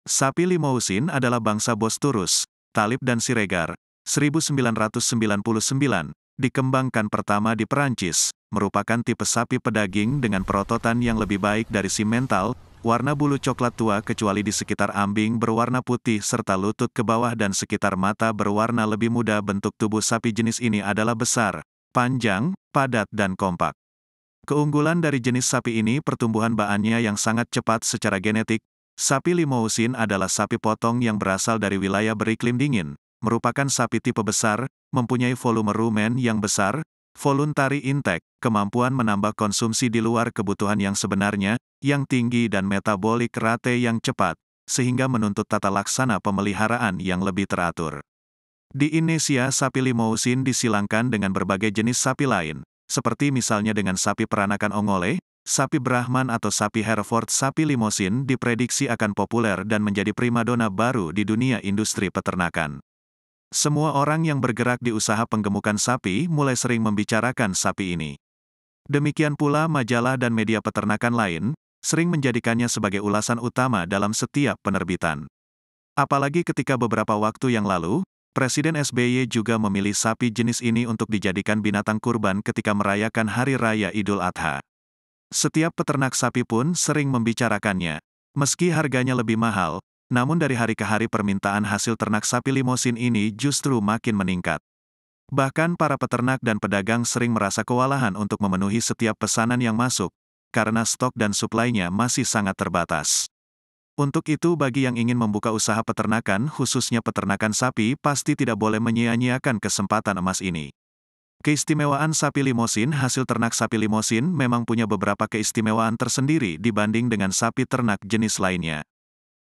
Sapi Limousin adalah bangsa Bos Turus, Talib dan Siregar, 1999, dikembangkan pertama di Perancis, merupakan tipe sapi pedaging dengan perototan yang lebih baik dari Simmental, warna bulu coklat tua kecuali di sekitar ambing berwarna putih serta lutut ke bawah dan sekitar mata berwarna lebih muda. Bentuk tubuh sapi jenis ini adalah besar, panjang, padat dan kompak. Keunggulan dari jenis sapi ini pertumbuhan baannya yang sangat cepat secara genetik. Sapi Limousin adalah sapi potong yang berasal dari wilayah beriklim dingin, merupakan sapi tipe besar, mempunyai volume rumen yang besar, voluntary intake, kemampuan menambah konsumsi di luar kebutuhan yang sebenarnya, yang tinggi dan metabolic rate yang cepat, sehingga menuntut tata laksana pemeliharaan yang lebih teratur. Di Indonesia sapi Limousin disilangkan dengan berbagai jenis sapi lain, seperti misalnya dengan sapi peranakan ongole, sapi Brahman atau sapi Hereford. Sapi Limousin diprediksi akan populer dan menjadi primadona baru di dunia industri peternakan. Semua orang yang bergerak di usaha penggemukan sapi mulai sering membicarakan sapi ini. Demikian pula majalah dan media peternakan lain, sering menjadikannya sebagai ulasan utama dalam setiap penerbitan. Apalagi ketika beberapa waktu yang lalu, Presiden SBY juga memilih sapi jenis ini untuk dijadikan binatang kurban ketika merayakan Hari Raya Idul Adha. Setiap peternak sapi pun sering membicarakannya. Meski harganya lebih mahal, namun dari hari ke hari permintaan hasil ternak sapi Limousin ini justru makin meningkat. Bahkan para peternak dan pedagang sering merasa kewalahan untuk memenuhi setiap pesanan yang masuk, karena stok dan suplainya masih sangat terbatas. Untuk itu bagi yang ingin membuka usaha peternakan khususnya peternakan sapi pasti tidak boleh menyia-nyiakan kesempatan emas ini. Keistimewaan sapi Limousin. Hasil ternak sapi Limousin memang punya beberapa keistimewaan tersendiri dibanding dengan sapi ternak jenis lainnya.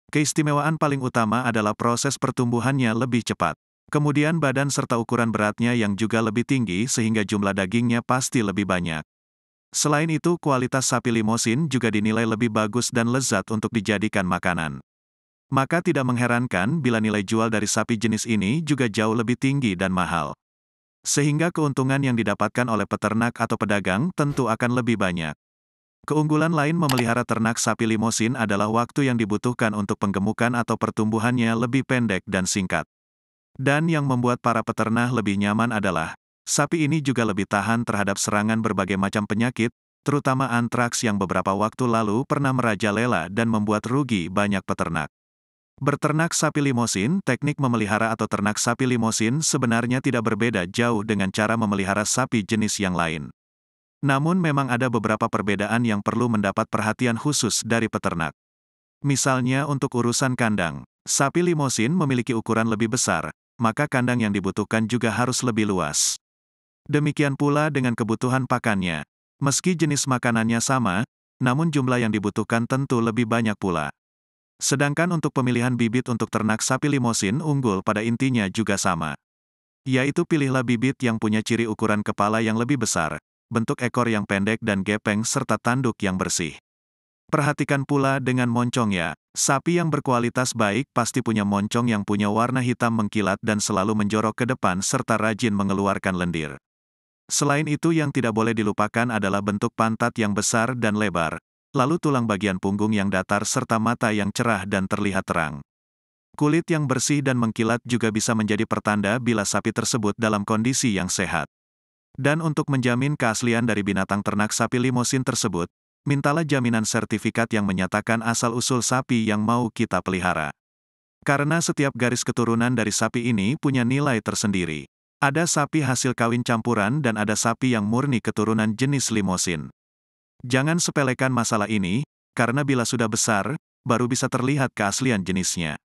Keistimewaan paling utama adalah proses pertumbuhannya lebih cepat. Kemudian badan serta ukuran beratnya yang juga lebih tinggi sehingga jumlah dagingnya pasti lebih banyak. Selain itu kualitas sapi Limousin juga dinilai lebih bagus dan lezat untuk dijadikan makanan. Maka tidak mengherankan bila nilai jual dari sapi jenis ini juga jauh lebih tinggi dan mahal. Sehingga keuntungan yang didapatkan oleh peternak atau pedagang tentu akan lebih banyak. Keunggulan lain memelihara ternak sapi Limousin adalah waktu yang dibutuhkan untuk penggemukan atau pertumbuhannya lebih pendek dan singkat. Dan yang membuat para peternak lebih nyaman adalah, sapi ini juga lebih tahan terhadap serangan berbagai macam penyakit, terutama antraks yang beberapa waktu lalu pernah merajalela dan membuat rugi banyak peternak. Berternak sapi Limousin. Teknik memelihara atau ternak sapi Limousin sebenarnya tidak berbeda jauh dengan cara memelihara sapi jenis yang lain. Namun memang ada beberapa perbedaan yang perlu mendapat perhatian khusus dari peternak. Misalnya untuk urusan kandang, sapi Limousin memiliki ukuran lebih besar, maka kandang yang dibutuhkan juga harus lebih luas. Demikian pula dengan kebutuhan pakannya. Meski jenis makanannya sama, namun jumlah yang dibutuhkan tentu lebih banyak pula. Sedangkan untuk pemilihan bibit untuk ternak sapi Limousin unggul pada intinya juga sama. Yaitu pilihlah bibit yang punya ciri ukuran kepala yang lebih besar, bentuk ekor yang pendek dan gepeng serta tanduk yang bersih. Perhatikan pula dengan moncongnya. Sapi yang berkualitas baik pasti punya moncong yang punya warna hitam mengkilat dan selalu menjorok ke depan serta rajin mengeluarkan lendir. Selain itu yang tidak boleh dilupakan adalah bentuk pantat yang besar dan lebar, lalu tulang bagian punggung yang datar serta mata yang cerah dan terlihat terang. Kulit yang bersih dan mengkilat juga bisa menjadi pertanda bila sapi tersebut dalam kondisi yang sehat. Dan untuk menjamin keaslian dari binatang ternak sapi Limousin tersebut, mintalah jaminan sertifikat yang menyatakan asal-usul sapi yang mau kita pelihara. Karena setiap garis keturunan dari sapi ini punya nilai tersendiri. Ada sapi hasil kawin campuran dan ada sapi yang murni keturunan jenis Limousin. Jangan sepelekan masalah ini, karena bila sudah besar, baru bisa terlihat keaslian jenisnya.